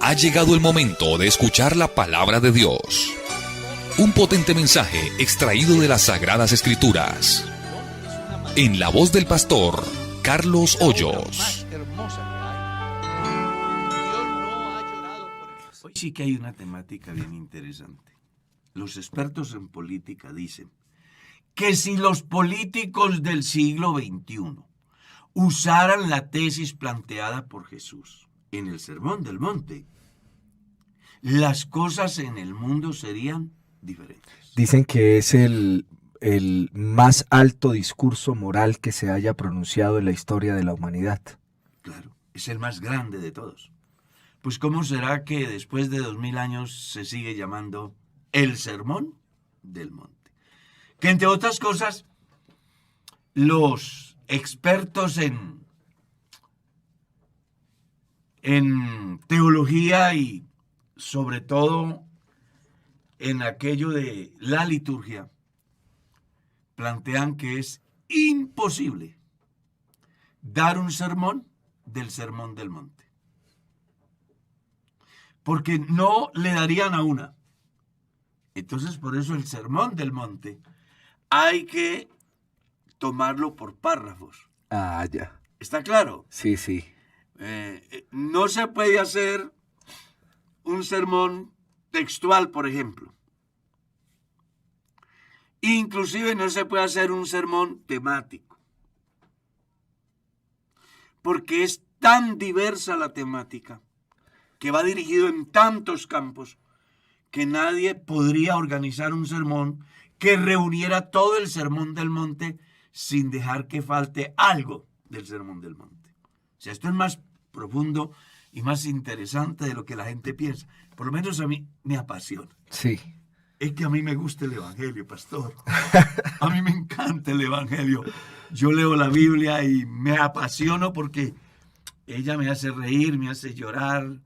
Ha llegado el momento de escuchar la palabra de Dios. Un potente mensaje extraído de las Sagradas Escrituras. En la voz del pastor Carlos Hoyos. Hoy sí que hay una temática bien interesante. Los expertos en política dicen que si los políticos del siglo XXI usaran la tesis planteada por Jesús en el Sermón del Monte, las cosas en el mundo serían diferentes. Dicen que es el más alto discurso moral que se haya pronunciado en la historia de la humanidad. Claro, es el más grande de todos. Pues ¿cómo será que después de 2000 años se sigue llamando el Sermón del Monte? Que entre otras cosas, los expertos en teología y sobre todo en aquello de la liturgia, plantean que es imposible dar un sermón del Sermón del Monte. Porque no le darían a una. Entonces, por eso el Sermón del Monte hay que tomarlo por párrafos. Ah, ya. ¿Está claro? Sí, sí. No se puede hacer un sermón textual, por ejemplo. Inclusive no se puede hacer un sermón temático. Porque es tan diversa la temática que va dirigido en tantos campos que nadie podría organizar un sermón que reuniera todo el Sermón del Monte sin dejar que falte algo del Sermón del Monte. O sea, esto es más profundo y más interesante de lo que la gente piensa. Por lo menos a mí me apasiona. Sí. Es que a mí me gusta el Evangelio, pastor. A mí me encanta el Evangelio. Yo leo la Biblia y me apasiono porque ella me hace reír, me hace llorar,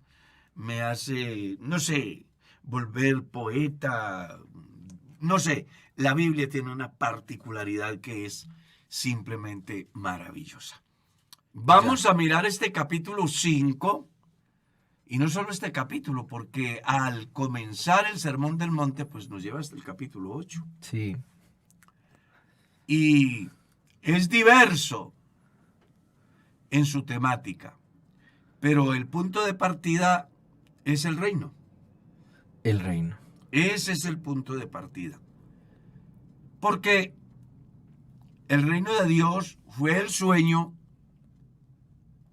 me hace, no sé, volver poeta. No sé, la Biblia tiene una particularidad que es simplemente maravillosa. Vamos a mirar este capítulo 5, y no solo este capítulo, porque al comenzar el Sermón del Monte, pues nos lleva hasta el capítulo 8. Sí. Y es diverso en su temática, pero el punto de partida es el reino. El reino. Ese es el punto de partida. Porque el reino de Dios fue el sueño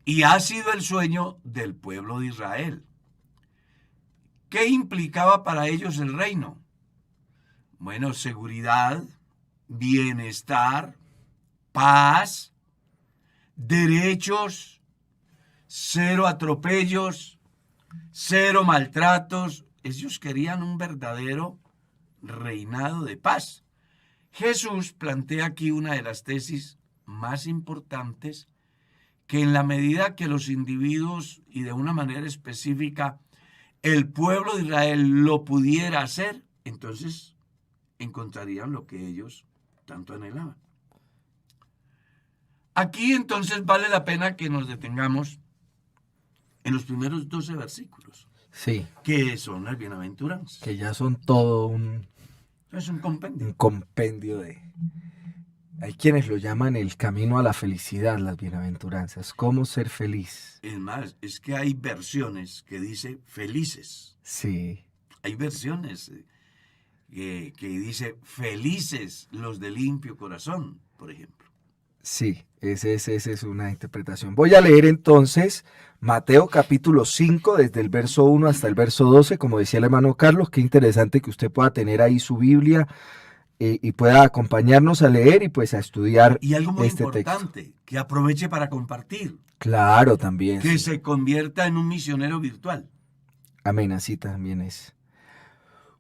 y ha sido el sueño del pueblo de Israel. ¿Qué implicaba para ellos el reino? Bueno, seguridad, bienestar, paz, derechos, cero atropellos, cero maltratos. Ellos querían un verdadero reinado de paz. Jesús plantea aquí una de las tesis más importantes, que en la medida que los individuos y de una manera específica el pueblo de Israel lo pudiera hacer, entonces encontrarían lo que ellos tanto anhelaban. Aquí entonces vale la pena que nos detengamos en los primeros 12 versículos. Sí. Que son las bienaventuranzas. Que ya son todo un compendio de... Hay quienes lo llaman el camino a la felicidad, las bienaventuranzas. ¿Cómo ser feliz? Es más, es que hay versiones que dice felices. Sí. Hay versiones que dice felices los de limpio corazón, por ejemplo. Sí, esa es una interpretación. Voy a leer entonces Mateo capítulo 5, desde el verso 1 hasta el verso 12, como decía el hermano Carlos. Qué interesante que usted pueda tener ahí su Biblia y pueda acompañarnos a leer y pues a estudiar este texto. Y algo muy importante, que aproveche para compartir. Claro, también. Que sí. se convierta en un misionero virtual. Amén, así también es.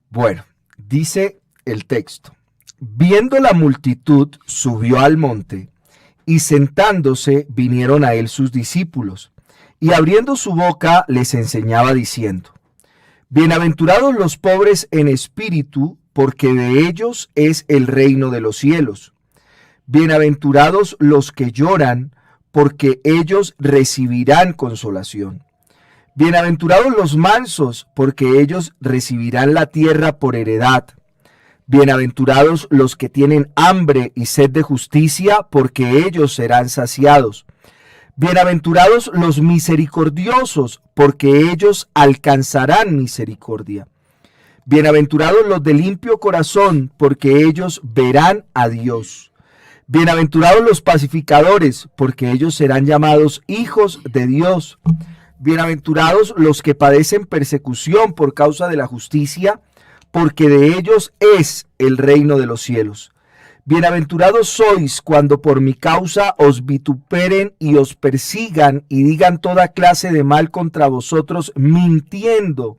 Bueno, dice el texto: viendo la multitud, subió al monte, y sentándose vinieron a él sus discípulos, y abriendo su boca les enseñaba diciendo: bienaventurados los pobres en espíritu, porque de ellos es el reino de los cielos. Bienaventurados los que lloran, porque ellos recibirán consolación. Bienaventurados los mansos, porque ellos recibirán la tierra por heredad. Bienaventurados los que tienen hambre y sed de justicia, porque ellos serán saciados. Bienaventurados los misericordiosos, porque ellos alcanzarán misericordia. Bienaventurados los de limpio corazón, porque ellos verán a Dios. Bienaventurados los pacificadores, porque ellos serán llamados hijos de Dios. Bienaventurados los que padecen persecución por causa de la justicia, porque de ellos es el reino de los cielos. Bienaventurados sois cuando por mi causa os vituperen y os persigan y digan toda clase de mal contra vosotros, mintiendo.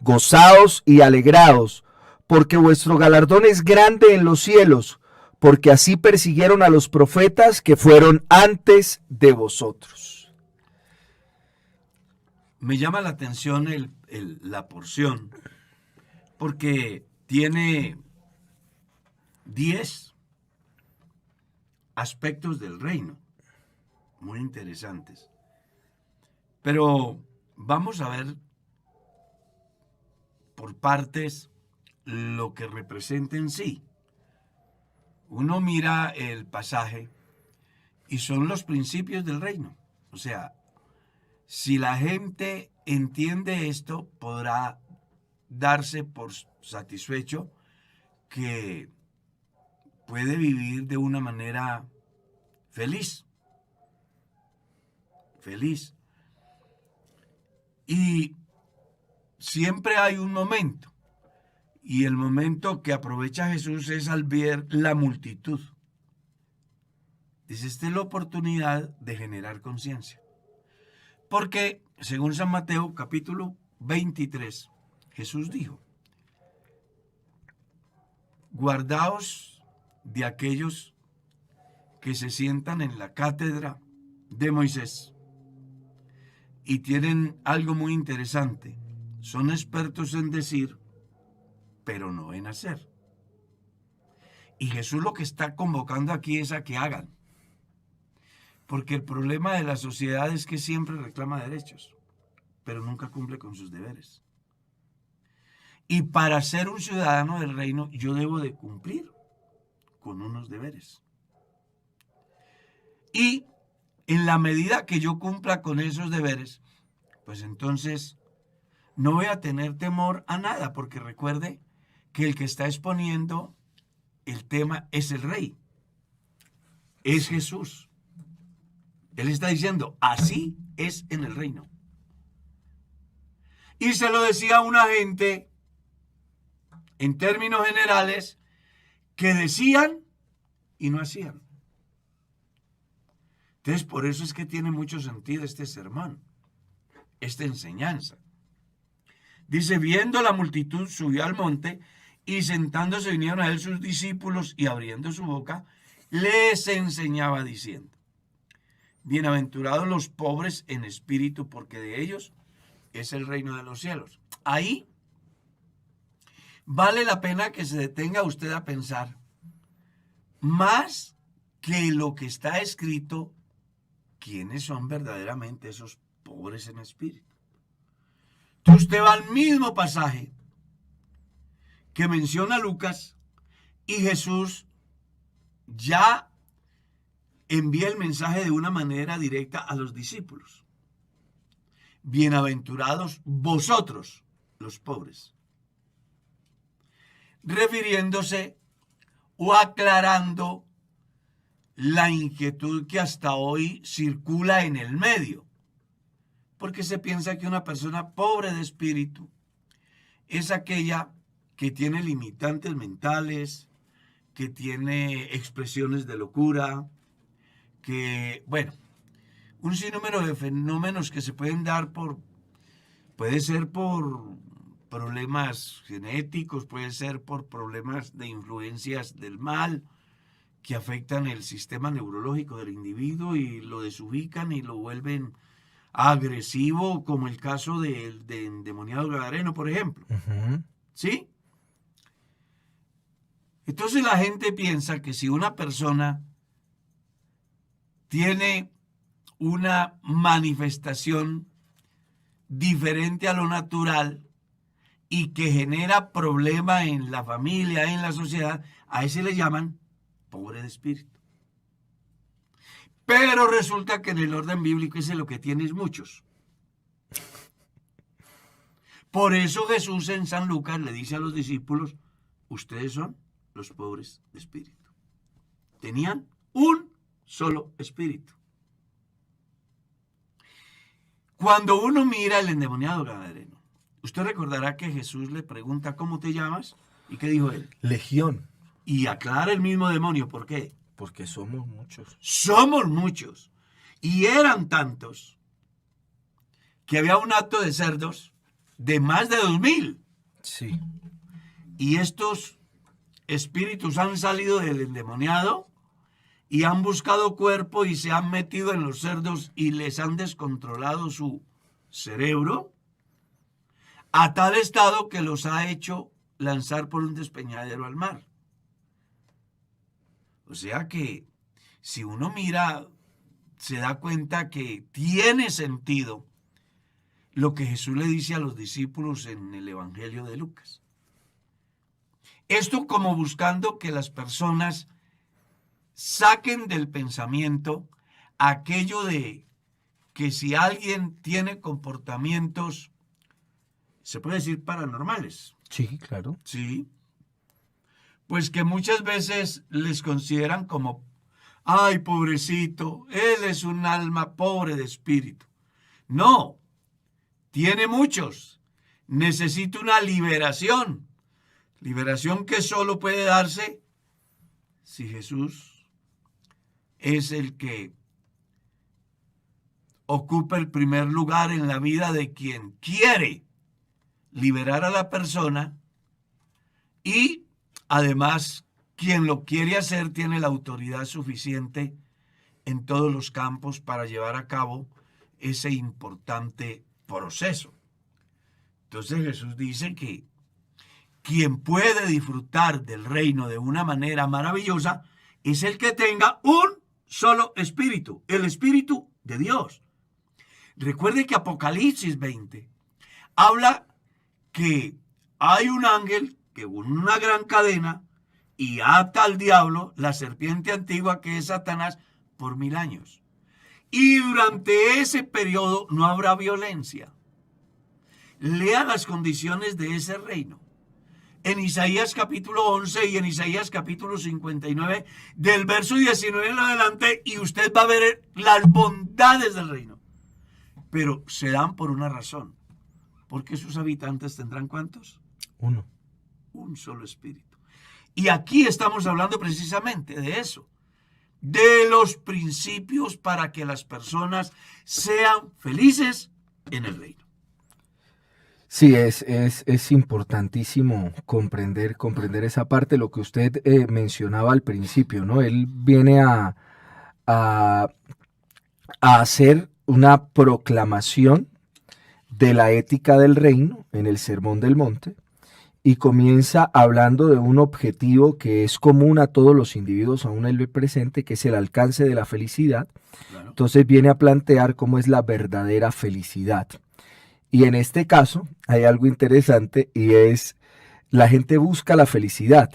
Gozaos y alegraos, porque vuestro galardón es grande en los cielos, porque así persiguieron a los profetas que fueron antes de vosotros. Me llama la atención la porción, porque tiene 10 aspectos del reino, muy interesantes. Pero vamos a ver por partes lo que representa en sí. Uno mira el pasaje y son los principios del reino. O sea, si la gente entiende esto, podrá darse por satisfecho que puede vivir de una manera feliz. Feliz. Y siempre hay un momento. Y el momento que aprovecha Jesús es al ver la multitud. Dice, esta es la oportunidad de generar conciencia. Porque, según San Mateo, capítulo 23, Jesús dijo, guardaos de aquellos que se sientan en la cátedra de Moisés y tienen algo muy interesante. Son expertos en decir, pero no en hacer. Y Jesús lo que está convocando aquí es a que hagan. Porque el problema de la sociedad es que siempre reclama derechos, pero nunca cumple con sus deberes. Y para ser un ciudadano del reino, yo debo de cumplir con unos deberes. Y en la medida que yo cumpla con esos deberes, pues entonces no voy a tener temor a nada, porque recuerde que el que está exponiendo el tema es el rey, es Jesús. Él está diciendo, así es en el reino. Y se lo decía a una gente, en términos generales, que decían y no hacían. Entonces, por eso es que tiene mucho sentido este sermón, esta enseñanza. Dice, viendo la multitud, subió al monte, y sentándose vinieron a él sus discípulos, y abriendo su boca, les enseñaba diciendo, bienaventurados los pobres en espíritu, porque de ellos es el reino de los cielos. Ahí vale la pena que se detenga usted a pensar, más que lo que está escrito, ¿quiénes son verdaderamente esos pobres en espíritu? Entonces usted va al mismo pasaje que menciona Lucas y Jesús ya envía el mensaje de una manera directa a los discípulos. Bienaventurados vosotros, los pobres. Refiriéndose o aclarando la inquietud que hasta hoy circula en el medio. Porque se piensa que una persona pobre de espíritu es aquella que tiene limitantes mentales, que tiene expresiones de locura, que, bueno, un sinnúmero de fenómenos que se pueden dar puede ser por problemas genéticos, puede ser por problemas de influencias del mal que afectan el sistema neurológico del individuo y lo desubican y lo vuelven agresivo, como el caso del endemoniado gadareno, por ejemplo. Uh-huh. ¿Sí? Entonces la gente piensa que si una persona tiene una manifestación diferente a lo natural y que genera problema en la familia, en la sociedad, a ese le llaman pobre de espíritu. Pero resulta que en el orden bíblico ese lo que tiene es muchos. Por eso Jesús en San Lucas le dice a los discípulos, ustedes son los pobres de espíritu. Tenían un solo espíritu. Cuando uno mira el endemoniado gadareno, usted recordará que Jesús le pregunta, ¿cómo te llamas? ¿Y qué dijo él? Legión. Y aclara el mismo demonio, ¿por qué? Porque somos muchos. Somos muchos. Y eran tantos que había un hato de cerdos de más de 2000. Sí. Y estos espíritus han salido del endemoniado y han buscado cuerpo y se han metido en los cerdos y les han descontrolado su cerebro a tal estado que los ha hecho lanzar por un despeñadero al mar. O sea que si uno mira, se da cuenta que tiene sentido lo que Jesús le dice a los discípulos en el Evangelio de Lucas. Esto como buscando que las personas saquen del pensamiento aquello de que si alguien tiene comportamientos, se puede decir paranormales. Sí, claro. Sí. Pues que muchas veces les consideran como, ay, pobrecito, él es un alma pobre de espíritu. No, tiene muchos. Necesita una liberación. Liberación que solo puede darse si Jesús es el que ocupa el primer lugar en la vida de quien quiere liberar a la persona y además quien lo quiere hacer tiene la autoridad suficiente en todos los campos para llevar a cabo ese importante proceso. Entonces Jesús dice que quien puede disfrutar del reino de una manera maravillosa es el que tenga un solo espíritu, el Espíritu de Dios. Recuerde que Apocalipsis 20 habla que hay un ángel que con una gran cadena y ata al diablo, la serpiente antigua que es Satanás, por 1000 años. Y durante ese periodo no habrá violencia. Lea las condiciones de ese reino. En Isaías capítulo 11 y en Isaías capítulo 59, del verso 19 en adelante, y usted va a ver las bondades del reino. Pero se dan por una razón. Porque sus habitantes tendrán ¿cuántos? Uno. Un solo espíritu. Y aquí estamos hablando precisamente de eso. De los principios para que las personas sean felices en el reino. Sí, es importantísimo comprender esa parte, lo que usted mencionaba al principio, ¿no? Él viene a hacer una proclamación de la ética del reino en el Sermón del Monte y comienza hablando de un objetivo que es común a todos los individuos aún en el presente, que es el alcance de la felicidad. Claro. Entonces viene a plantear cómo es la verdadera felicidad. Y en este caso hay algo interesante y es la gente busca la felicidad,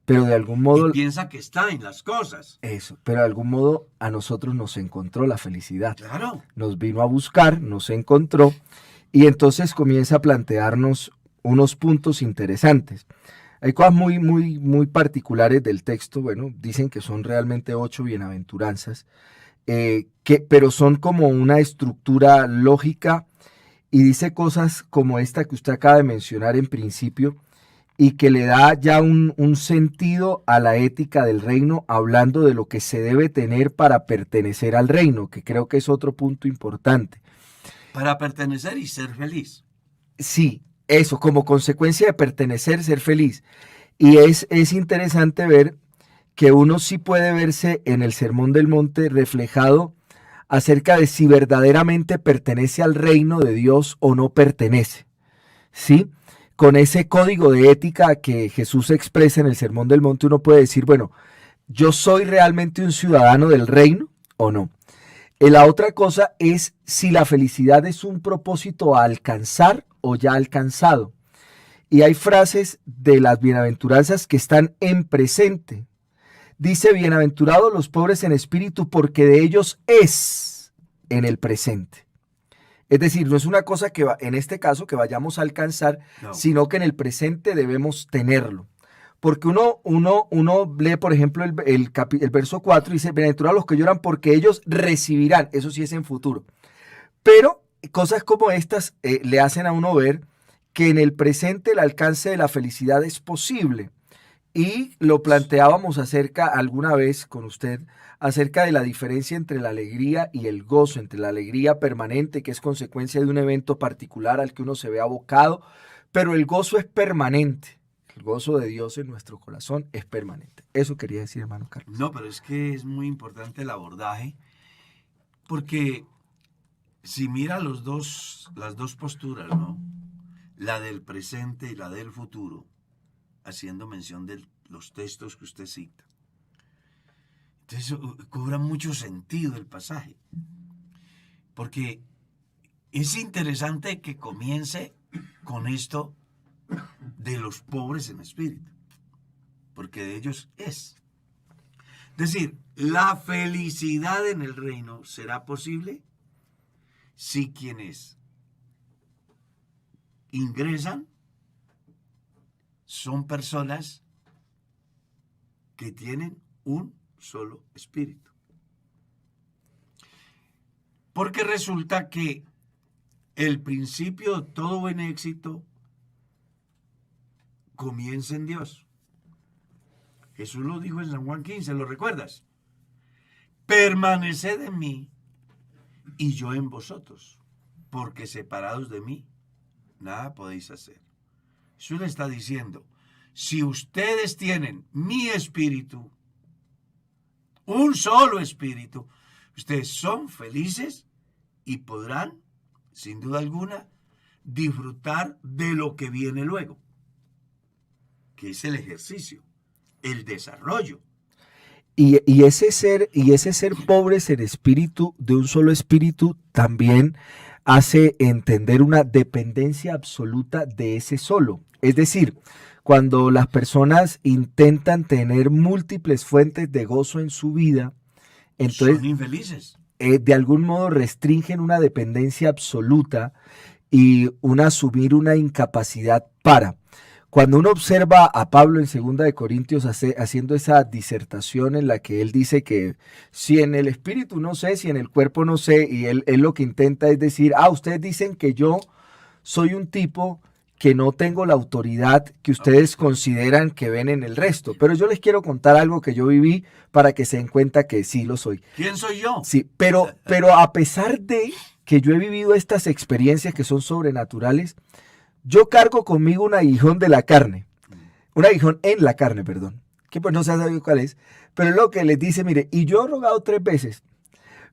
pero de algún modo... Y piensa que está en las cosas. Eso, pero de algún modo a nosotros nos encontró la felicidad. Claro. Nos vino a buscar, nos encontró y entonces comienza a plantearnos unos puntos interesantes. Hay cosas muy particulares del texto, bueno, dicen que son realmente 8 bienaventuranzas, pero son como una estructura lógica. Y dice cosas como esta que usted acaba de mencionar en principio y que le da ya un sentido a la ética del reino, hablando de lo que se debe tener para pertenecer al reino, que creo que es otro punto importante. Para pertenecer y ser feliz. Sí, eso, como consecuencia de pertenecer, ser feliz. Y es interesante ver que uno sí puede verse en el Sermón del Monte reflejado acerca de si verdaderamente pertenece al reino de Dios o no pertenece, ¿sí? Con ese código de ética que Jesús expresa en el Sermón del Monte, uno puede decir, bueno, ¿yo soy realmente un ciudadano del reino o no? La otra cosa es si la felicidad es un propósito a alcanzar o ya alcanzado. Y hay frases de las bienaventuranzas que están en presente. Dice, bienaventurados los pobres en espíritu, porque de ellos es en el presente. Es decir, no es una cosa que en este caso que vayamos a alcanzar, No. sino que en el presente debemos tenerlo. Porque uno lee, por ejemplo, el verso 4 y dice, bienaventurados los que lloran porque ellos recibirán. Eso sí es en futuro. Pero cosas como estas le hacen a uno ver que en el presente el alcance de la felicidad es posible. Y lo planteábamos alguna vez con usted, acerca de la diferencia entre la alegría y el gozo, entre la alegría permanente, que es consecuencia de un evento particular al que uno se ve abocado, pero el gozo es permanente. El gozo de Dios en nuestro corazón es permanente. Eso quería decir, hermano Carlos. No, pero es que es muy importante el abordaje, porque si mira las dos posturas, ¿no? La del presente y la del futuro, haciendo mención de los textos que usted cita. Entonces cobra mucho sentido el pasaje, porque es interesante que comience con esto de los pobres en espíritu, porque de ellos es. Es decir, la felicidad en el reino será posible si quienes ingresan son personas que tienen un solo espíritu. Porque resulta que el principio de todo buen éxito comienza en Dios. Jesús lo dijo en San Juan 15, ¿lo recuerdas? Permaneced en mí y yo en vosotros, porque separados de mí, nada podéis hacer. Jesús le está diciendo, si ustedes tienen mi espíritu, un solo espíritu, ustedes son felices y podrán, sin duda alguna, disfrutar de lo que viene luego, que es el ejercicio, el desarrollo. Y ese ser pobres en espíritu, de un solo espíritu, también hace entender una dependencia absoluta de ese solo. Es decir, cuando las personas intentan tener múltiples fuentes de gozo en su vida, entonces son infelices. De algún modo restringen una dependencia absoluta y asumir una incapacidad para. Cuando uno observa a Pablo en 2 de Corintios haciendo esa disertación en la que él dice que si en el espíritu no sé, si en el cuerpo no sé, y él lo que intenta es decir, ustedes dicen que yo soy un tipo que no tengo la autoridad que ustedes consideran que ven en el resto, pero yo les quiero contar algo que yo viví para que se den cuenta que sí lo soy. ¿Quién soy yo? Sí, pero a pesar de que yo he vivido estas experiencias que son sobrenaturales, yo cargo conmigo un aguijón de la carne, un aguijón en la carne, perdón, que pues no se ha sabido cuál es, pero es lo que les dice, mire, y yo he rogado 3 veces,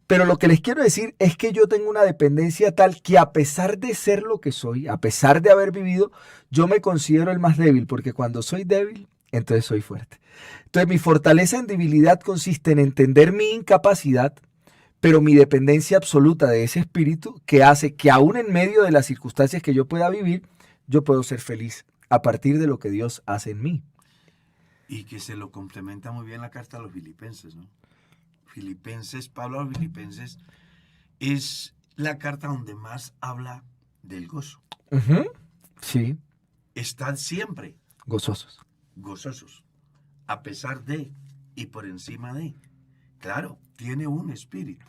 pero lo que les quiero decir es que yo tengo una dependencia tal que a pesar de ser lo que soy, a pesar de haber vivido, yo me considero el más débil, porque cuando soy débil, entonces soy fuerte. Entonces mi fortaleza en debilidad consiste en entender mi incapacidad, pero mi dependencia absoluta de ese espíritu que hace que aún en medio de las circunstancias que yo pueda vivir, yo puedo ser feliz a partir de lo que Dios hace en mí. Y que se lo complementa muy bien la carta a los filipenses, ¿no? Pablo a los filipenses es la carta donde más habla del gozo. Sí. Estad siempre gozosos, a pesar de y por encima de. Claro, tiene un espíritu,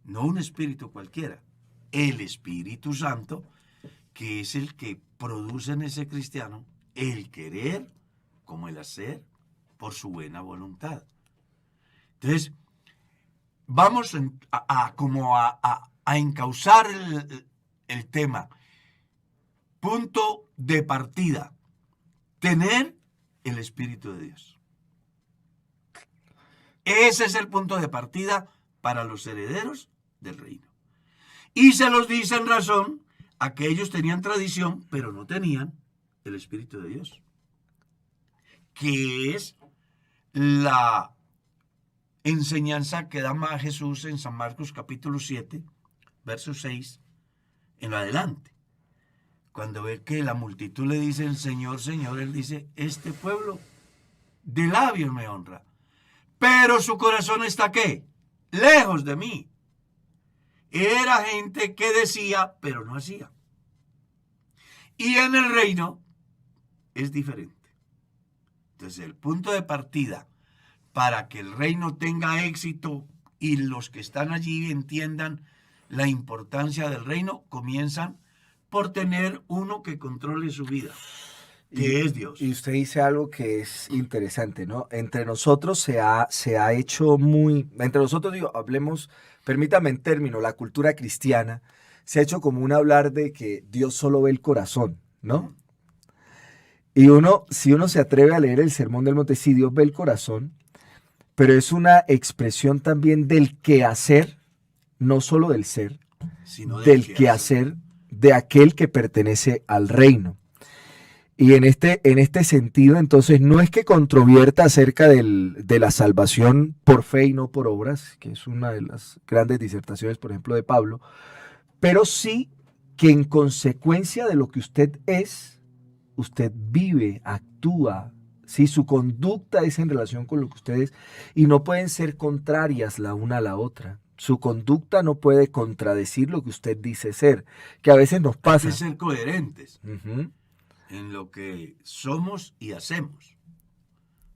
no un espíritu cualquiera, el Espíritu Santo, que es el que produce en ese cristiano el querer como el hacer por su buena voluntad. Entonces, vamos a encauzar el tema. Punto de partida, tener el Espíritu de Dios. Ese es el punto de partida para los herederos del reino. Y se los dice en razón a que ellos tenían tradición, pero no tenían el Espíritu de Dios, que es enseñanza que da más Jesús en San Marcos capítulo 7, verso 6 en adelante. Cuando ve que la multitud le dice, Señor, Señor, él dice, este pueblo de labios me honra, pero su corazón está ¿qué? Lejos de mí. Era gente que decía, pero no hacía. Y en el reino es diferente. Entonces, el punto de partida para que el reino tenga éxito y los que están allí entiendan la importancia del reino, comienzan por tener uno que controle su vida, que es Dios. Y usted dice algo que es interesante, ¿no? Entre nosotros se ha hecho muy... Entre nosotros, digo, hablemos, permítame en término, la cultura cristiana, se ha hecho como un hablar de que Dios solo ve el corazón, ¿no? Y si uno se atreve a leer el Sermón del Monte, sí, Dios ve el corazón, pero es una expresión también del quehacer, no solo del ser, sino del quehacer de aquel que pertenece al reino. Y en este sentido, entonces, no es que controvierta acerca de la salvación por fe y no por obras, que es una de las grandes disertaciones, por ejemplo, de Pablo, pero sí que en consecuencia de lo que usted es, usted vive, actúa, ¿sí? Su conducta es en relación con lo que usted es y no pueden ser contrarias la una a la otra. Su conducta no puede contradecir lo que usted dice ser, que a veces nos pasa. Hay que ser coherentes en lo que somos y hacemos,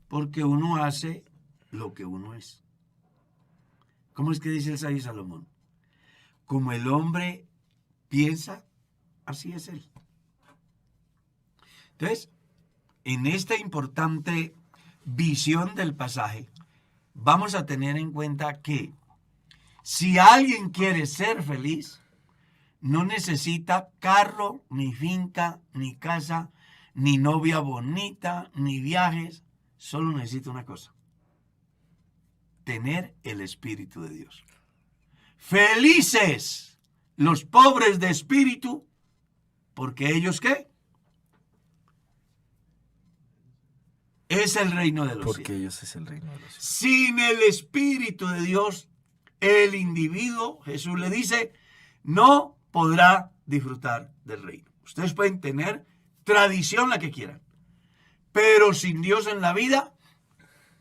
porque uno hace lo que uno es. ¿Cómo es que dice el sabio Salomón? Como el hombre piensa, así es él. Entonces, en esta importante visión del pasaje, vamos a tener en cuenta que si alguien quiere ser feliz, no necesita carro, ni finca, ni casa, ni novia bonita, ni viajes. Solo necesita una cosa: tener el Espíritu de Dios. Felices los pobres de espíritu, porque ellos ¿qué? Es el reino de los cielos. Porque ellos es el reino de los cielos. Sin el Espíritu de Dios, el individuo, Jesús le dice, no podrá disfrutar del reino. Ustedes pueden tener tradición la que quieran, pero sin Dios en la vida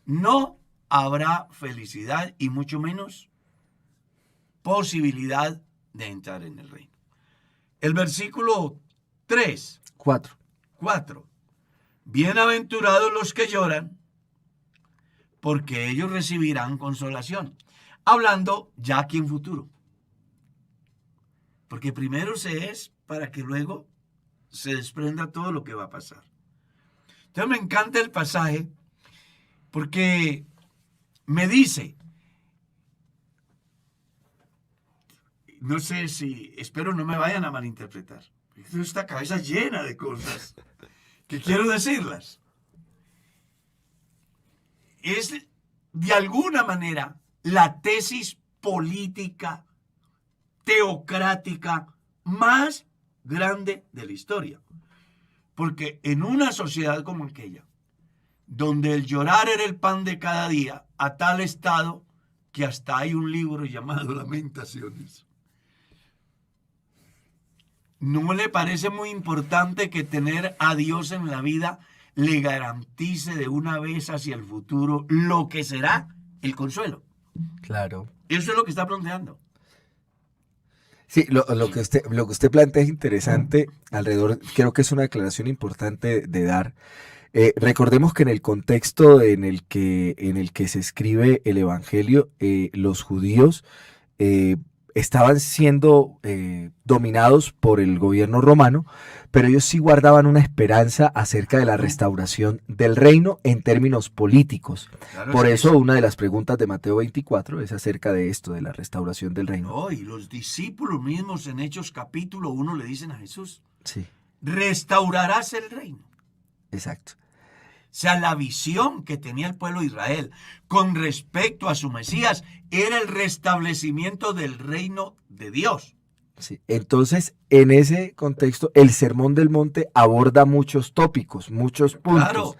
no habrá felicidad y mucho menos posibilidad de entrar en el reino. El versículo 4. Bienaventurados los que lloran, porque ellos recibirán consolación. Hablando ya aquí en futuro. Porque primero se es para que luego se desprenda todo lo que va a pasar. Entonces me encanta el pasaje porque me dice, no sé si, espero no me vayan a malinterpretar. Tengo esta cabeza llena de cosas que quiero decirlas. Es de alguna manera la tesis política, teocrática más grande de la historia. Porque en una sociedad como aquella, donde el llorar era el pan de cada día, a tal estado que hasta hay un libro llamado Lamentaciones, ¿no le parece muy importante que tener a Dios en la vida le garantice de una vez hacia el futuro lo que será el consuelo? Claro. Eso es lo que está planteando. Sí, lo que usted plantea es interesante alrededor, creo que es una declaración importante de dar. Recordemos que en el contexto en el que se escribe el Evangelio, los judíos estaban siendo dominados por el gobierno romano, pero ellos sí guardaban una esperanza acerca de la restauración del reino en términos políticos. Claro, por eso una de las preguntas de Mateo 24 es acerca de esto, de la restauración del reino. No, y los discípulos mismos en Hechos capítulo 1 le dicen a Jesús, sí, restaurarás el reino. Exacto. O sea, la visión que tenía el pueblo de Israel con respecto a su Mesías era el restablecimiento del reino de Dios. Sí. Entonces, en ese contexto, el Sermón del Monte aborda muchos tópicos, muchos puntos. Claro.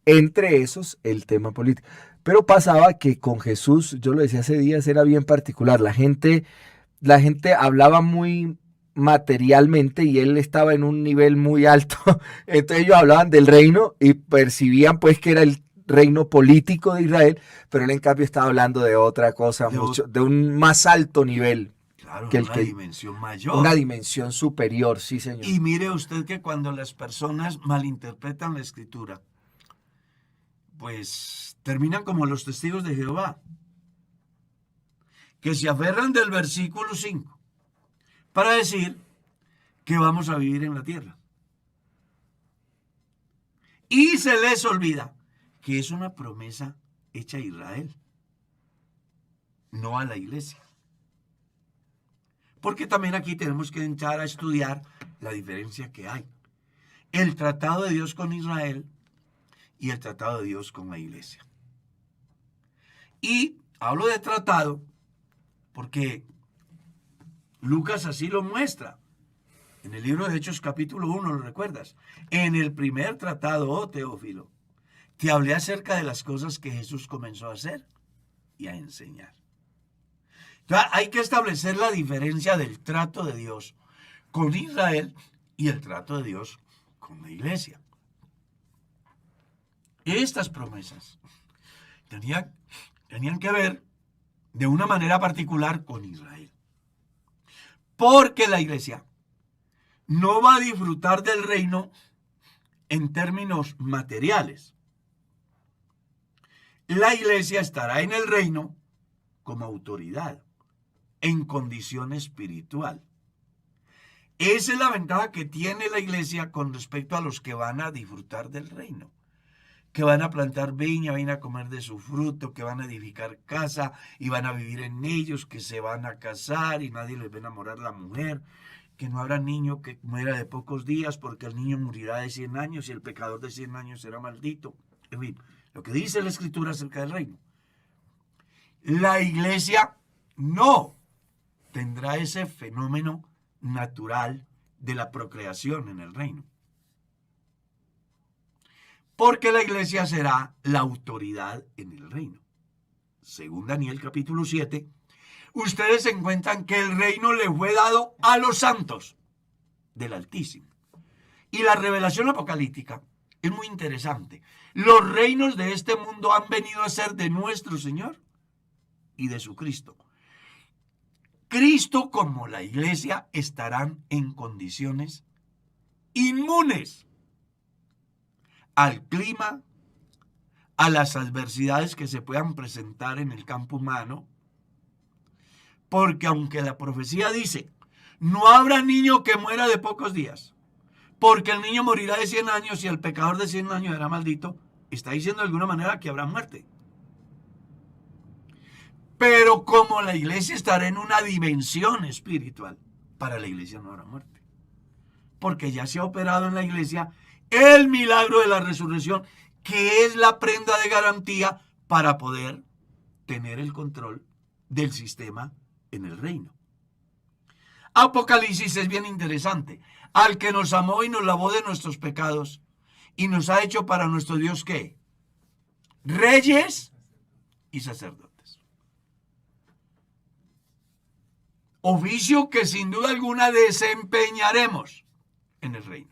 Entre esos, el tema político. Pero pasaba que con Jesús, yo lo decía hace días, era bien particular. La gente hablaba muy materialmente y él estaba en un nivel muy alto. Entonces ellos hablaban del reino y percibían pues que era el reino político de Israel, pero él en cambio estaba hablando de otra cosa, de un más alto nivel. Claro, Que una dimensión mayor. Una dimensión superior, sí, señor. Y mire usted que cuando las personas malinterpretan la Escritura, pues terminan como los testigos de Jehová, que se aferran del versículo 5 para decir que vamos a vivir en la tierra. Y se les olvida que es una promesa hecha a Israel, no a la iglesia. Porque también aquí tenemos que entrar a estudiar la diferencia que hay. El tratado de Dios con Israel y el tratado de Dios con la iglesia. Y hablo de tratado porque Lucas así lo muestra. En el libro de Hechos capítulo 1, ¿lo recuerdas? En el primer tratado, oh Teófilo, te hablé acerca de las cosas que Jesús comenzó a hacer y a enseñar. Entonces, hay que establecer la diferencia del trato de Dios con Israel y el trato de Dios con la iglesia. Estas promesas tenían que ver de una manera particular con Israel. Porque la iglesia no va a disfrutar del reino en términos materiales. La iglesia estará en el reino como autoridad, en condición espiritual. Esa es la ventaja que tiene la iglesia con respecto a los que van a disfrutar del reino. Que van a plantar viña, van a comer de su fruto, que van a edificar casa y van a vivir en ellos, que se van a casar y nadie les va a enamorar la mujer, que no habrá niño que muera de pocos días porque el niño morirá de 100 años y el pecador de 100 años será maldito. En fin, lo que dice la Escritura acerca del reino. La iglesia no tendrá ese fenómeno natural de la procreación en el reino. Porque la iglesia será la autoridad en el reino. Según Daniel capítulo 7, ustedes encuentran que el reino le fue dado a los santos del Altísimo. Y la revelación apocalíptica es muy interesante. Los reinos de este mundo han venido a ser de nuestro Señor y de su Cristo. Cristo como la iglesia estarán en condiciones inmunes al clima, a las adversidades que se puedan presentar en el campo humano, porque aunque la profecía dice, no habrá niño que muera de pocos días, porque el niño morirá de 100 años y el pecador de 100 años será maldito, está diciendo de alguna manera que habrá muerte. Pero como la iglesia estará en una dimensión espiritual, para la iglesia no habrá muerte. Porque ya se ha operado en la iglesia el milagro de la resurrección, que es la prenda de garantía para poder tener el control del sistema en el reino. Apocalipsis es bien interesante. Al que nos amó y nos lavó de nuestros pecados y nos ha hecho para nuestro Dios, ¿qué? Reyes y sacerdotes. Oficio que sin duda alguna desempeñaremos en el reino.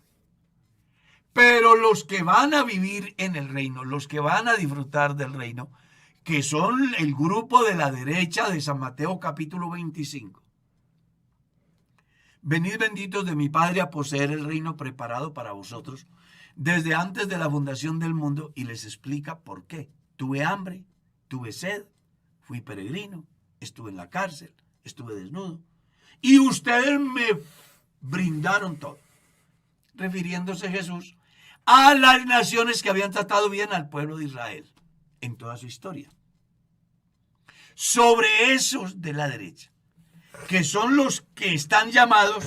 Pero los que van a vivir en el reino, los que van a disfrutar del reino, que son el grupo de la derecha de San Mateo capítulo 25. Venid benditos de mi Padre a poseer el reino preparado para vosotros desde antes de la fundación del mundo, y les explica por qué. Tuve hambre, tuve sed, fui peregrino, estuve en la cárcel, estuve desnudo, y ustedes me brindaron todo. Refiriéndose Jesús a las naciones que habían tratado bien al pueblo de Israel en toda su historia. Sobre esos de la derecha, que son los que están llamados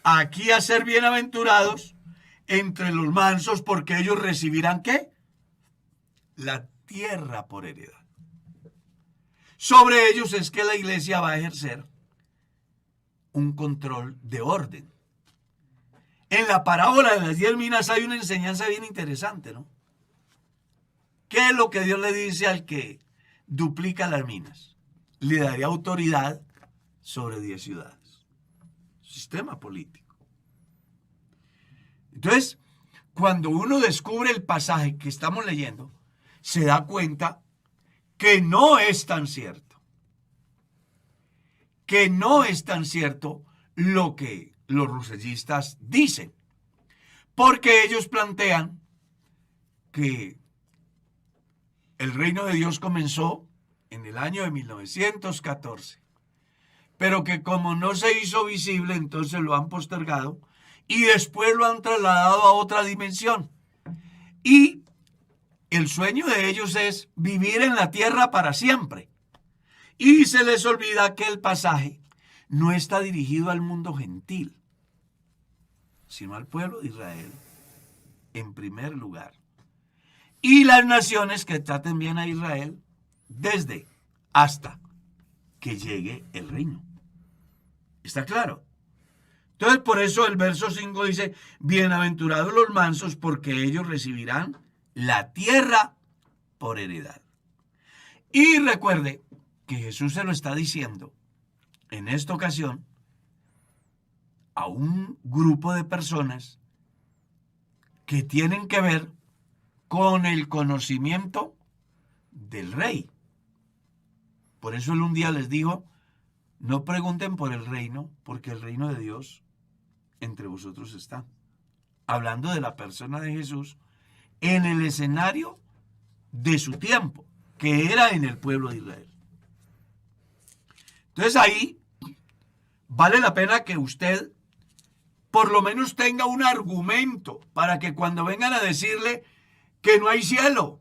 aquí a ser bienaventurados entre los mansos, porque ellos recibirán ¿qué? La tierra por heredad. Sobre ellos es que la iglesia va a ejercer un control de orden. En la parábola de las 10 minas hay una enseñanza bien interesante, ¿no? ¿Qué es lo que Dios le dice al que duplica las minas? Le daría autoridad sobre 10 ciudades. Sistema político. Entonces, cuando uno descubre el pasaje que estamos leyendo, se da cuenta que no es tan cierto. Que no es tan cierto lo que los rosellistas dicen. Porque ellos plantean que el reino de Dios comenzó en el año de 1914, pero que como no se hizo visible, entonces lo han postergado y después lo han trasladado a otra dimensión. Y el sueño de ellos es vivir en la tierra para siempre. Y se les olvida que el pasaje no está dirigido al mundo gentil, sino al pueblo de Israel en primer lugar. Y las naciones que traten bien a Israel desde hasta que llegue el reino. ¿Está claro? Entonces, por eso el verso 5 dice, bienaventurados los mansos, porque ellos recibirán la tierra por heredad. Y recuerde que Jesús se lo está diciendo en esta ocasión a un grupo de personas que tienen que ver con el conocimiento del rey. Por eso él un día les dijo, no pregunten por el reino, porque el reino de Dios entre vosotros está. Hablando de la persona de Jesús en el escenario de su tiempo, que era en el pueblo de Israel. Entonces ahí vale la pena que usted por lo menos tenga un argumento para que cuando vengan a decirle que no hay cielo,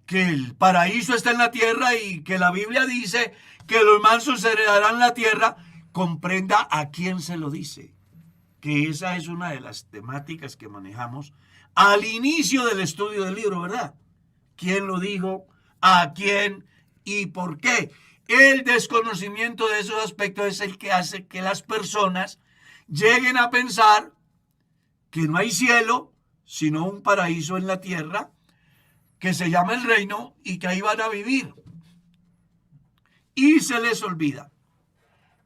que el paraíso está en la tierra y que la Biblia dice que los mansos heredarán la tierra, comprenda a quién se lo dice. Que esa es una de las temáticas que manejamos al inicio del estudio del libro, ¿verdad? ¿Quién lo dijo? ¿A quién? ¿Y por qué? El desconocimiento de esos aspectos es el que hace que las personas lleguen a pensar que no hay cielo, sino un paraíso en la tierra, que se llama el reino y que ahí van a vivir. Y se les olvida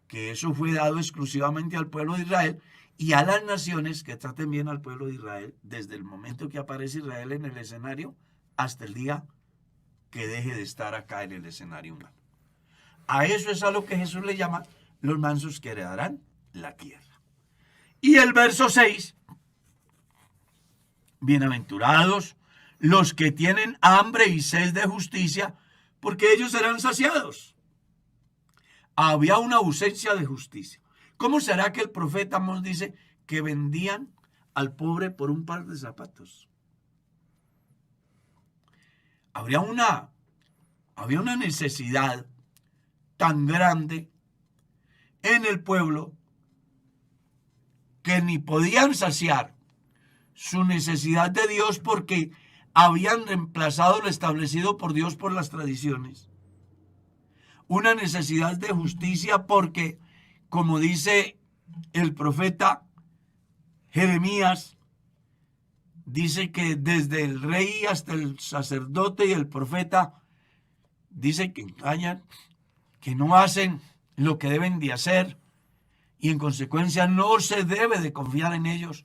que eso fue dado exclusivamente al pueblo de Israel y a las naciones que traten bien al pueblo de Israel desde el momento que aparece Israel en el escenario hasta el día que deje de estar acá en el escenario humano. A eso es a lo que Jesús le llama los mansos que heredarán la tierra. Y el verso 6, bienaventurados los que tienen hambre y sed de justicia, porque ellos serán saciados. Había una ausencia de justicia. ¿Cómo será que el profeta Amós dice que vendían al pobre por un par de zapatos? Había una necesidad tan grande en el pueblo que ni podían saciar su necesidad de Dios porque habían reemplazado lo establecido por Dios por las tradiciones. Una necesidad de justicia porque, como dice el profeta Jeremías, dice que desde el rey hasta el sacerdote y el profeta, dice que engañan, que no hacen lo que deben de hacer y en consecuencia no se debe de confiar en ellos.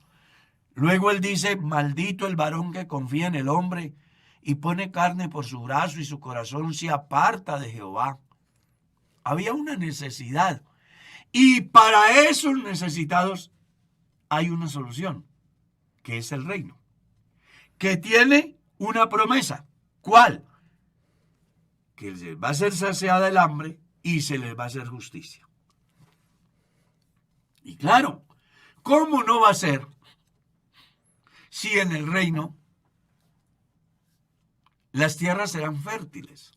Luego él dice, maldito el varón que confía en el hombre y pone carne por su brazo y su corazón se aparta de Jehová. Había una necesidad y para esos necesitados hay una solución, que es el reino, que tiene una promesa. ¿Cuál? Que les va a ser saciada el hambre y se les va a hacer justicia. Y claro, ¿cómo no va a ser si en el reino las tierras serán fértiles?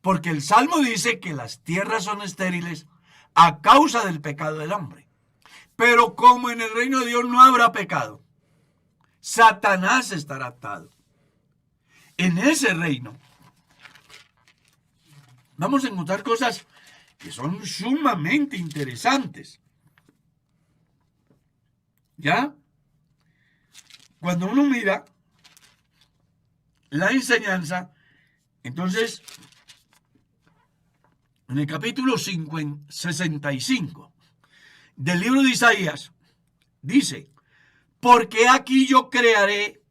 Porque el Salmo dice que las tierras son estériles a causa del pecado del hombre. Pero como en el reino de Dios no habrá pecado, Satanás estará atado. En ese reino vamos a encontrar cosas que son sumamente interesantes. ¿Ya? Cuando uno mira la enseñanza, entonces, en el capítulo 65 del libro de Isaías, dice, porque aquí yo crearé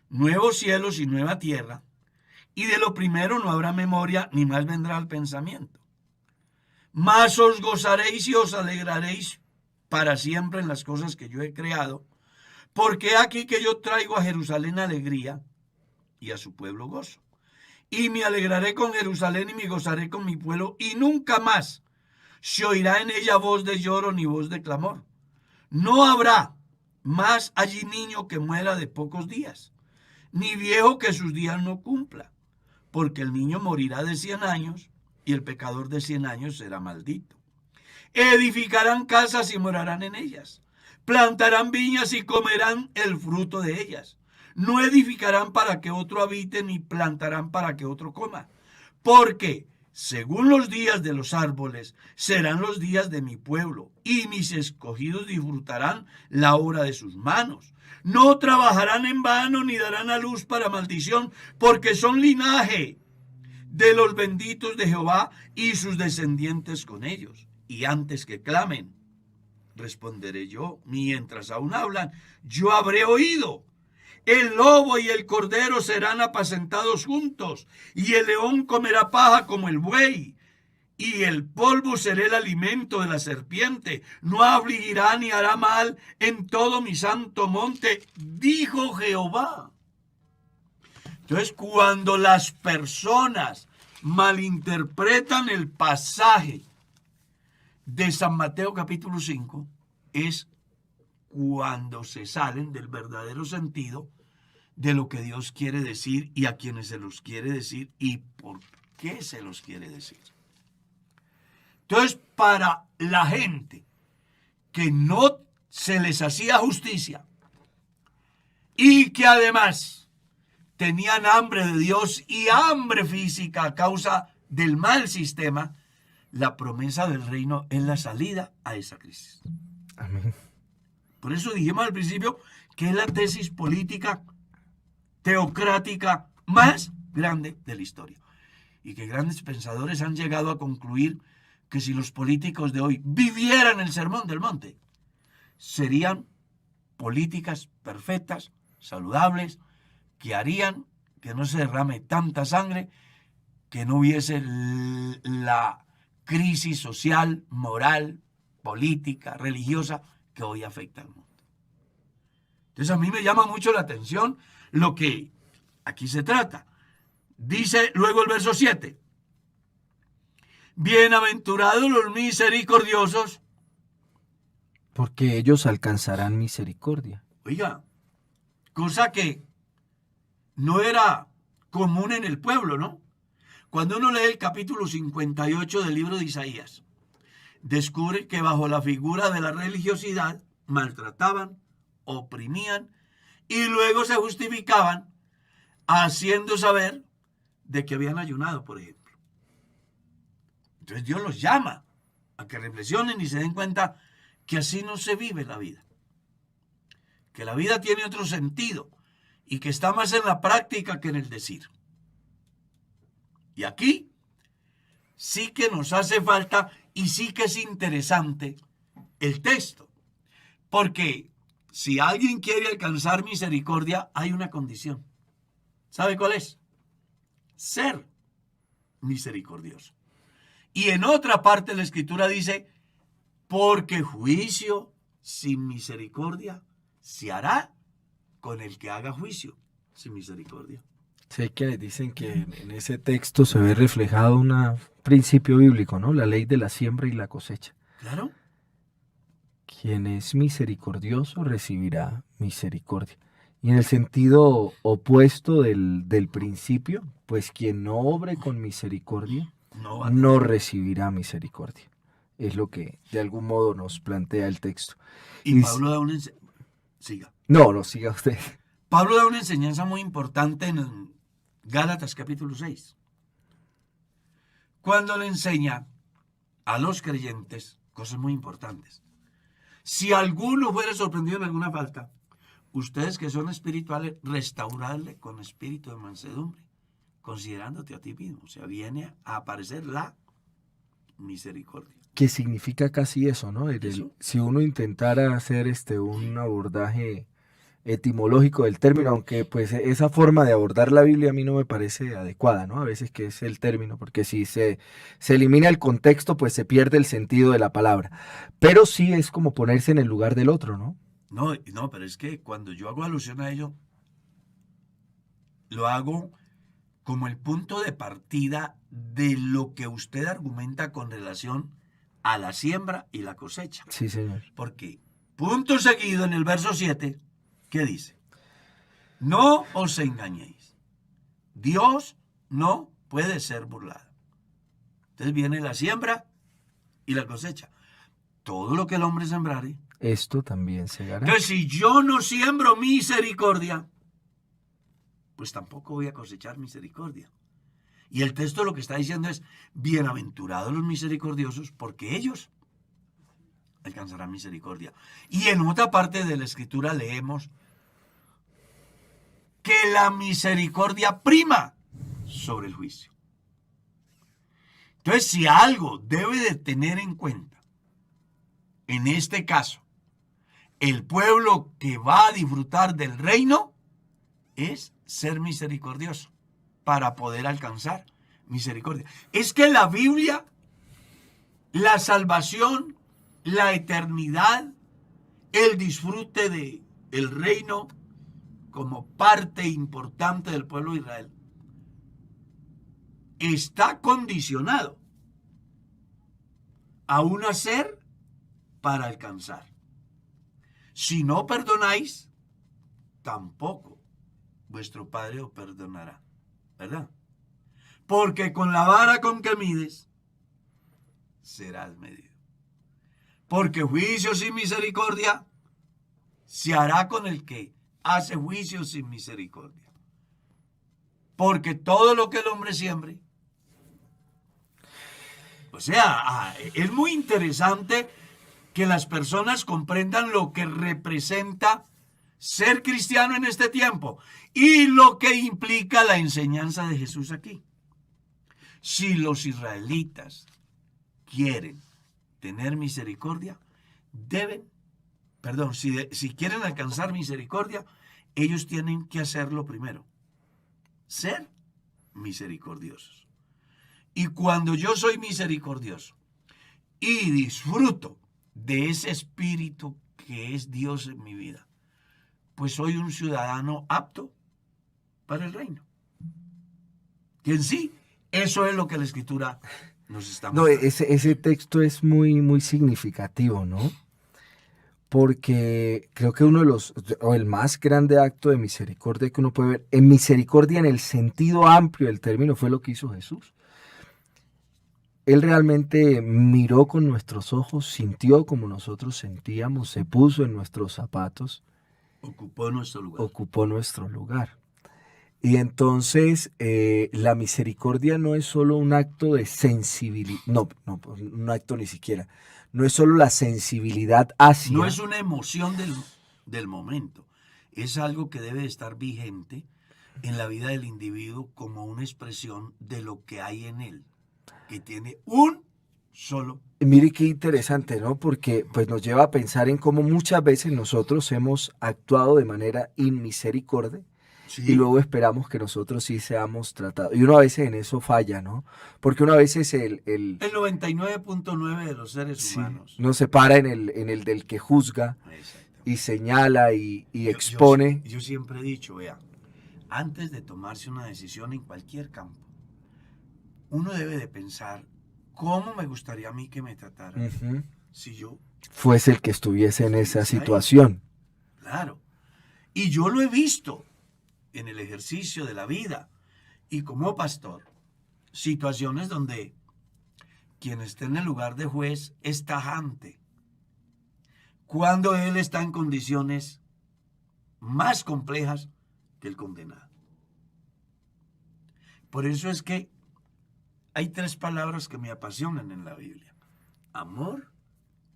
nuevos cielos y nueva tierra, y de lo primero no habrá memoria, ni más vendrá al pensamiento. Mas os gozaréis y os alegraréis para siempre en las cosas que yo he creado, porque aquí que yo traigo a Jerusalén alegría y a su pueblo gozo. Y me alegraré con Jerusalén y me gozaré con mi pueblo, y nunca más se oirá en ella voz de lloro ni voz de clamor. No habrá más allí niño que muera de pocos días, ni viejo que sus días no cumpla, porque el niño morirá de 100 años y el pecador de 100 años será maldito. Edificarán casas y morarán en ellas, plantarán viñas y comerán el fruto de ellas. No edificarán para que otro habite, ni plantarán para que otro coma, porque según los días de los árboles serán los días de mi pueblo, y mis escogidos disfrutarán la obra de sus manos. No trabajarán en vano ni darán a luz para maldición, porque son linaje de los benditos de Jehová y sus descendientes con ellos. Y antes que clamen, responderé yo, mientras aún hablan, yo habré oído. El lobo y el cordero serán apacentados juntos, y el león comerá paja como el buey, y el polvo será el alimento de la serpiente. No afligirá ni hará mal en todo mi santo monte, dijo Jehová. Entonces, cuando las personas malinterpretan el pasaje de San Mateo capítulo 5, es cuando se salen del verdadero sentido de lo que Dios quiere decir y a quienes se los quiere decir y por qué se los quiere decir. Entonces, para la gente que no se les hacía justicia y que además tenían hambre de Dios y hambre física a causa del mal sistema, la promesa del reino es la salida a esa crisis. Amén. Por eso dijimos al principio que es la tesis política teocrática más grande de la historia. Y que grandes pensadores han llegado a concluir que si los políticos de hoy vivieran el Sermón del Monte, serían políticas perfectas, saludables, que harían que no se derrame tanta sangre, que no hubiese la crisis social, moral, política, religiosa que hoy afecta al mundo. Entonces a mí me llama mucho la atención lo que aquí se trata. Dice luego el verso 7. Bienaventurados los misericordiosos, porque ellos alcanzarán misericordia. Oiga, cosa que no era común en el pueblo, ¿no? Cuando uno lee el capítulo 58 del libro de Isaías, descubre que bajo la figura de la religiosidad maltrataban, oprimían y luego se justificaban haciendo saber de que habían ayunado, por ejemplo. Entonces Dios los llama a que reflexionen y se den cuenta que así no se vive la vida, que la vida tiene otro sentido y que está más en la práctica que en el decir. Y aquí sí que nos hace falta y sí que es interesante el texto, porque si alguien quiere alcanzar misericordia, hay una condición. ¿Sabe cuál es? Ser misericordioso. Y en otra parte de la Escritura dice, porque juicio sin misericordia se hará con el que haga juicio sin misericordia. Sé que dicen que en ese texto se ve reflejado un principio bíblico, ¿no? La ley de la siembra y la cosecha. Claro. Quien es misericordioso recibirá misericordia. Y en el sentido opuesto del principio, pues quien no obre con misericordia no recibirá misericordia. Es lo que de algún modo nos plantea el texto. Y Pablo da una enseñanza. Siga. No, siga usted. Pablo da una enseñanza muy importante en Gálatas capítulo 6. Cuando le enseña a los creyentes cosas muy importantes. Si alguno fuera sorprendido en alguna falta, ustedes que son espirituales, restaurarle con espíritu de mansedumbre, considerándote a ti mismo. O sea, viene a aparecer la misericordia. Que significa casi eso, ¿no? Eso. Si uno intentara hacer un abordaje etimológico del término, aunque pues esa forma de abordar la Biblia a mí no me parece adecuada, ¿no? A veces que es el término, porque si se elimina el contexto, pues se pierde el sentido de la palabra. Pero sí es como ponerse en el lugar del otro, ¿no? No, pero es que cuando yo hago alusión a ello, lo hago como el punto de partida de lo que usted argumenta con relación a la siembra y la cosecha. Sí, señor. Porque, punto seguido en el verso 7, ¿qué dice? No os engañéis. Dios no puede ser burlado. Entonces viene la siembra y la cosecha. Todo lo que el hombre sembrare. Esto también segará. Entonces, si yo no siembro misericordia, pues tampoco voy a cosechar misericordia. Y el texto lo que está diciendo es, bienaventurados los misericordiosos, porque ellos alcanzarán misericordia. Y en otra parte de la escritura leemos que la misericordia prima sobre el juicio. Entonces, si algo debe de tener en cuenta, en este caso, el pueblo que va a disfrutar del reino es ser misericordioso para poder alcanzar misericordia. Es que la Biblia, la salvación, la eternidad, el disfrute de el reino como parte importante del pueblo de Israel está condicionado a un hacer para alcanzar. Si no perdonáis, tampoco vuestro Padre os perdonará, ¿verdad? Porque con la vara con que mides, serás medido. Porque juicio sin misericordia se hará con el que hace juicio sin misericordia. Porque todo lo que el hombre siembre. O sea, es muy interesante que las personas comprendan lo que representa ser cristiano en este tiempo y lo que implica la enseñanza de Jesús aquí. Si los israelitas quieren tener misericordia, si quieren alcanzar misericordia, ellos tienen que hacerlo primero, ser misericordiosos. Y cuando yo soy misericordioso y disfruto de ese espíritu que es Dios en mi vida, pues soy un ciudadano apto para el reino. Que en sí, eso es lo que la Escritura nos está mostrando. No, ese texto es muy, muy significativo, ¿no? Porque creo que o el más grande acto de misericordia que uno puede ver, en misericordia en el sentido amplio del término, fue lo que hizo Jesús. Él realmente miró con nuestros ojos, sintió como nosotros sentíamos, se puso en nuestros zapatos. Ocupó nuestro lugar. Y entonces la misericordia no es solo un acto de sensibilidad, no, un acto ni siquiera, no es solo la sensibilidad hacia... No es una emoción del momento, es algo que debe estar vigente en la vida del individuo como una expresión de lo que hay en él, que tiene un solo. Mire qué interesante, ¿no? Porque pues nos lleva a pensar en cómo muchas veces nosotros hemos actuado de manera inmisericordia. Sí. Y luego esperamos que nosotros sí seamos tratados. Y uno a veces en eso falla, ¿no? Porque uno a veces el 99.9 de los seres humanos no se para en el del que juzga y señala y expone. Yo siempre he dicho, vea, antes de tomarse una decisión en cualquier campo, uno debe de pensar cómo me gustaría a mí que me trataran si yo fuese el que estuviese en esa situación. Claro. Y yo lo he visto en el ejercicio de la vida y como pastor, situaciones donde quien está en el lugar de juez es tajante, cuando él está en condiciones más complejas que el condenado. Por eso es que hay 3 palabras que me apasionan en la Biblia: amor,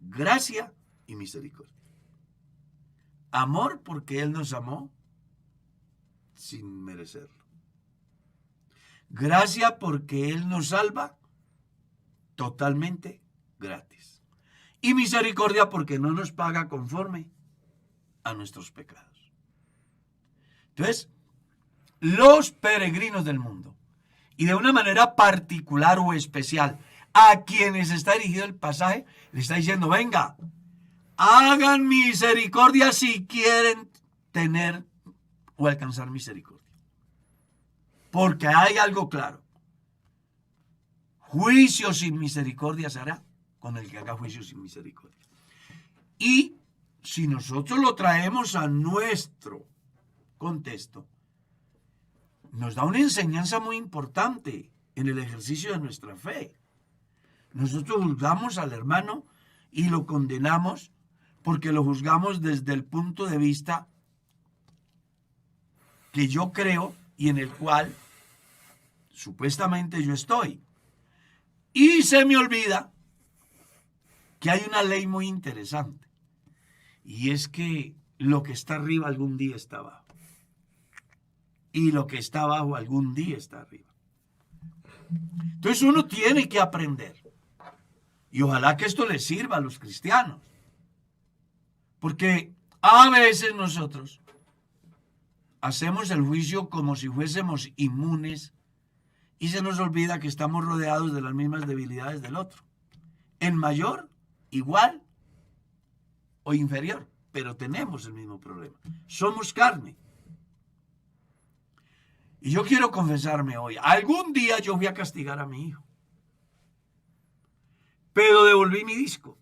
gracia y misericordia. Amor porque Él nos amó sin merecerlo. Gracia porque Él nos salva totalmente gratis. Y misericordia porque no nos paga conforme a nuestros pecados. Entonces, los peregrinos del mundo, y de una manera particular o especial, a quienes está dirigido el pasaje, le está diciendo, venga, hagan misericordia si quieren tener o alcanzar misericordia. Porque hay algo claro. Juicio sin misericordia se hará con el que haga juicio sin misericordia. Y si nosotros lo traemos a nuestro contexto, nos da una enseñanza muy importante en el ejercicio de nuestra fe. Nosotros juzgamos al hermano y lo condenamos porque lo juzgamos desde el punto de vista que yo creo y en el cual supuestamente yo estoy. Y se me olvida que hay una ley muy interesante, y es que lo que está arriba algún día está abajo, y lo que está abajo algún día está arriba. Entonces uno tiene que aprender, y ojalá que esto le sirva a los cristianos, porque a veces nosotros hacemos el juicio como si fuésemos inmunes y se nos olvida que estamos rodeados de las mismas debilidades del otro, en mayor, igual o inferior, pero tenemos el mismo problema. Somos carne. Y yo quiero confesarme hoy, algún día yo fui a castigar a mi hijo, pero devolví mi disco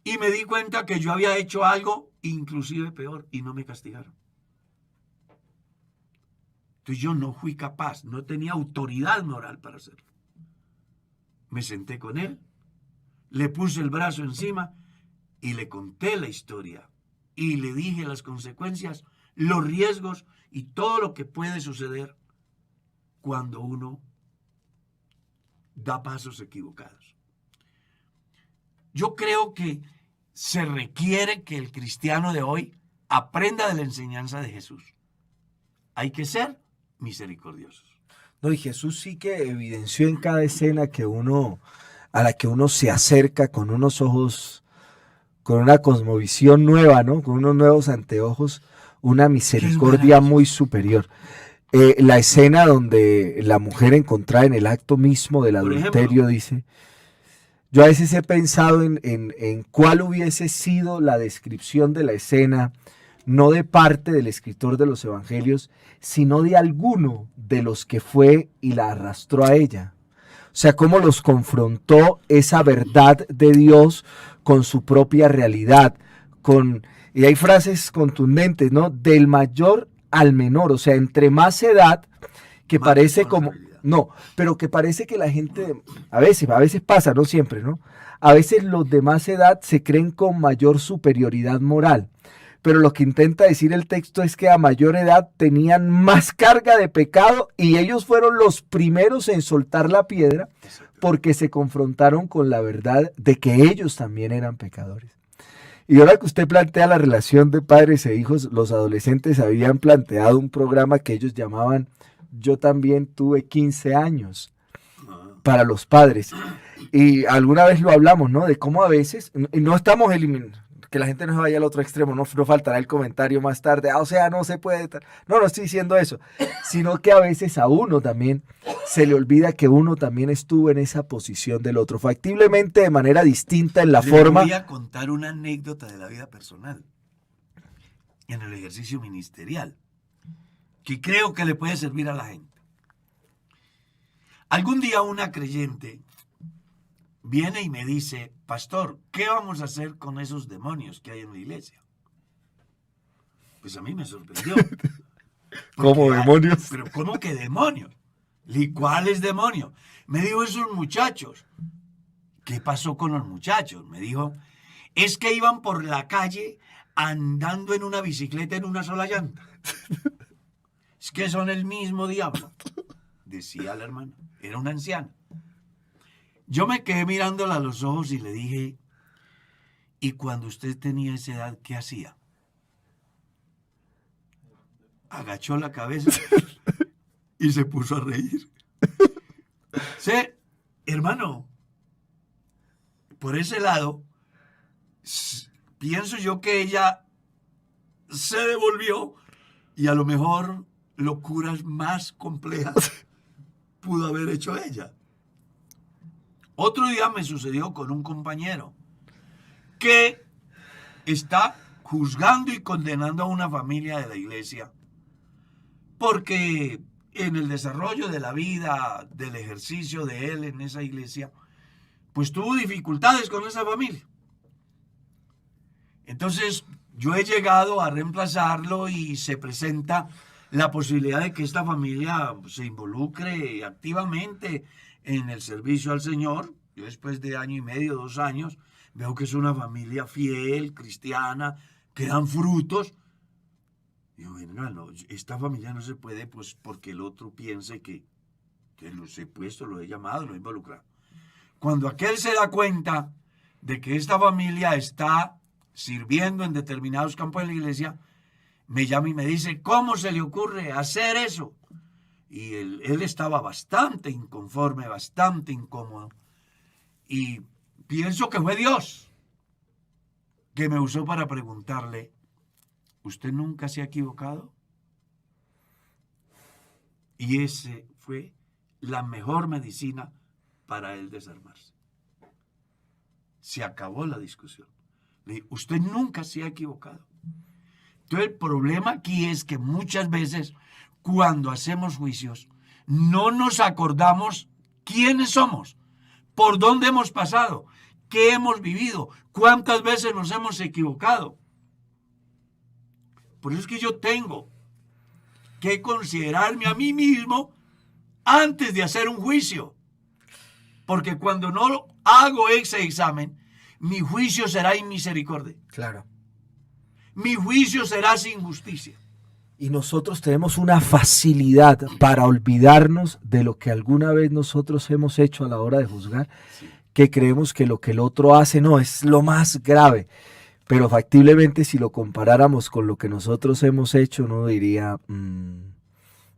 y me di cuenta que yo había hecho algo inclusive peor y no me castigaron. Entonces yo no fui capaz, no tenía autoridad moral para hacerlo. Me senté con él, le puse el brazo encima y le conté la historia y le dije las consecuencias, los riesgos y todo lo que puede suceder cuando uno da pasos equivocados. Yo creo que se requiere que el cristiano de hoy aprenda de la enseñanza de Jesús. Hay que ser misericordiosos. No, y Jesús sí que evidenció en cada escena a la que uno se acerca con unos ojos, con una cosmovisión nueva, ¿no? Con unos nuevos anteojos, una misericordia muy superior. La escena donde la mujer encontrada en el acto mismo del adulterio dice, yo a veces he pensado en cuál hubiese sido la descripción de la escena, no de parte del escritor de los evangelios, sino de alguno de los que fue y la arrastró a ella. O sea, cómo los confrontó esa verdad de Dios con su propia realidad, y hay frases contundentes, ¿no? Del mayor al menor, o sea, entre más edad, que parece como, no, pero que parece que la gente, a veces pasa, no siempre, ¿no? A veces los de más edad se creen con mayor superioridad moral, pero lo que intenta decir el texto es que a mayor edad tenían más carga de pecado y ellos fueron los primeros en soltar la piedra porque se confrontaron con la verdad de que ellos también eran pecadores. Y ahora que usted plantea la relación de padres e hijos, los adolescentes habían planteado un programa que ellos llamaban Yo también tuve 15 años para los padres. Y alguna vez lo hablamos, ¿no? De cómo a veces, y no estamos eliminando, que la gente no se vaya al otro extremo, no faltará el comentario más tarde, o sea, no se puede, no estoy diciendo eso, sino que a veces a uno también se le olvida que uno también estuvo en esa posición del otro, factiblemente de manera distinta en la forma. Voy a contar una anécdota de la vida personal en el ejercicio ministerial, que creo que le puede servir a la gente. Algún día una creyente viene y me dice, pastor, ¿qué vamos a hacer con esos demonios que hay en la iglesia? Pues a mí me sorprendió. ¿Cómo demonios? Pero ¿cómo que demonios? ¿Y cuáles demonios? Me dijo, esos muchachos. ¿Qué pasó con los muchachos? Me dijo, es que iban por la calle andando en una bicicleta en una sola llanta. Es que son el mismo diablo, decía la hermana. Era una anciana. Yo me quedé mirándola a los ojos y le dije, ¿y cuando usted tenía esa edad, qué hacía? agachó la cabeza y se puso a reír. Sí, hermano, por ese lado, pienso yo que ella se devolvió y a lo mejor locuras más complejas pudo haber hecho ella. Otro día me sucedió con un compañero que está juzgando y condenando a una familia de la iglesia porque en el desarrollo de la vida, del ejercicio de él en esa iglesia, pues tuvo dificultades con esa familia. Entonces yo he llegado a reemplazarlo y se presenta la posibilidad de que esta familia se involucre activamente en el servicio al Señor. Yo después de 1 año y medio, 2 años, veo que es una familia fiel, cristiana, que dan frutos. Digo, no, esta familia no se puede, pues porque el otro piense que los he puesto, lo he llamado, lo he involucrado. Cuando aquel se da cuenta de que esta familia está sirviendo en determinados campos de la iglesia, me llama y me dice, ¿cómo se le ocurre hacer eso? Y él estaba bastante inconforme, bastante incómodo. Y pienso que fue Dios que me usó para preguntarle, ¿usted nunca se ha equivocado? Y ese fue la mejor medicina para él desarmarse. Se acabó la discusión. Le dije, usted nunca se ha equivocado. Entonces el problema aquí es que muchas veces cuando hacemos juicios no nos acordamos quiénes somos, por dónde hemos pasado, qué hemos vivido, cuántas veces nos hemos equivocado. Por eso es que yo tengo que considerarme a mí mismo antes de hacer un juicio. Porque cuando no hago ese examen, mi juicio será inmisericordia. Claro. Mi juicio será sin justicia. Y nosotros tenemos una facilidad para olvidarnos de lo que alguna vez nosotros hemos hecho a la hora de juzgar, sí, que creemos que lo que el otro hace no es lo más grave. Pero factiblemente si lo comparáramos con lo que nosotros hemos hecho, uno diría,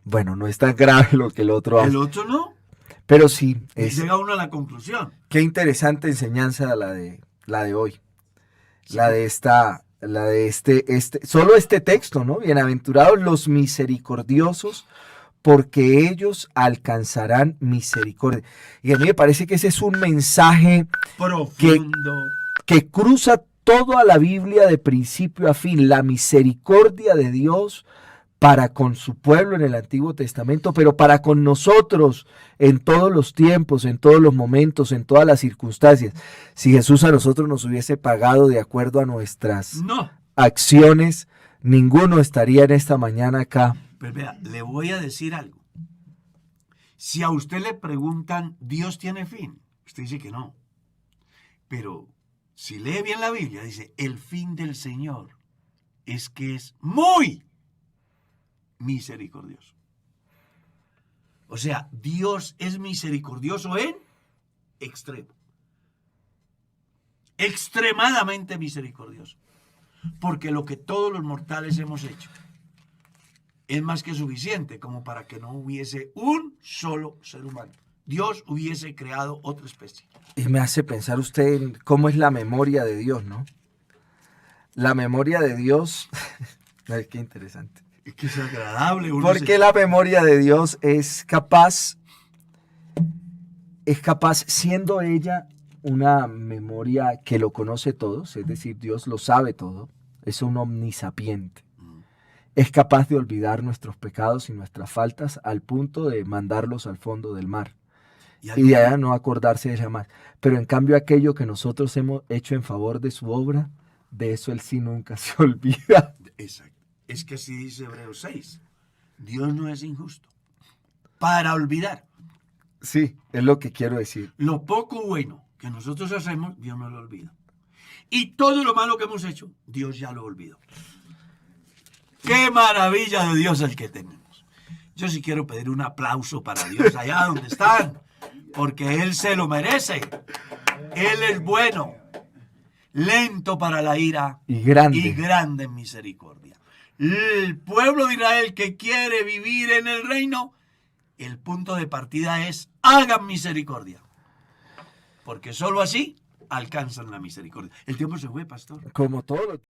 bueno, no es tan grave lo que el otro hace. El otro no. Pero sí. Llega uno a la conclusión. Qué interesante enseñanza la de hoy. Sí. Solo este texto, ¿no? Bienaventurados los misericordiosos, porque ellos alcanzarán misericordia. Y a mí me parece que ese es un mensaje profundo que cruza toda la Biblia de principio a fin, la misericordia de Dios para con su pueblo en el Antiguo Testamento, pero para con nosotros en todos los tiempos, en todos los momentos, en todas las circunstancias. Si Jesús a nosotros nos hubiese pagado de acuerdo a nuestras acciones, ninguno estaría en esta mañana acá. Pero vea, le voy a decir algo. Si a usted le preguntan, ¿Dios tiene fin? Usted dice que no. Pero si lee bien la Biblia, dice, el fin del Señor es que es muy misericordioso. O sea, Dios es misericordioso en extremo. Extremadamente misericordioso. Porque lo que todos los mortales hemos hecho es más que suficiente como para que no hubiese un solo ser humano. Dios hubiese creado otra especie. Y me hace pensar usted en cómo es la memoria de Dios, ¿no? La memoria de Dios, qué interesante. Es que es agradable. Porque la memoria de Dios es capaz, siendo ella una memoria que lo conoce todo, es decir, Dios lo sabe todo, es un omnisapiente. Es capaz de olvidar nuestros pecados y nuestras faltas al punto de mandarlos al fondo del mar. Y de allá no acordarse de ella más. Pero en cambio aquello que nosotros hemos hecho en favor de su obra, de eso él sí nunca se olvida. Exacto. Es que así dice Hebreos 6. Dios no es injusto para olvidar. Sí, es lo que quiero decir. Lo poco bueno que nosotros hacemos, Dios no lo olvida. Y todo lo malo que hemos hecho, Dios ya lo olvidó. ¡Qué maravilla de Dios el que tenemos! Yo sí quiero pedir un aplauso para Dios allá donde están, porque Él se lo merece. Él es bueno, lento para la ira y grande en misericordia. el pueblo de Israel que quiere vivir en el reino, el punto de partida es hagan misericordia. Porque solo así alcanzan la misericordia. El tiempo se fue, pastor. Como todo.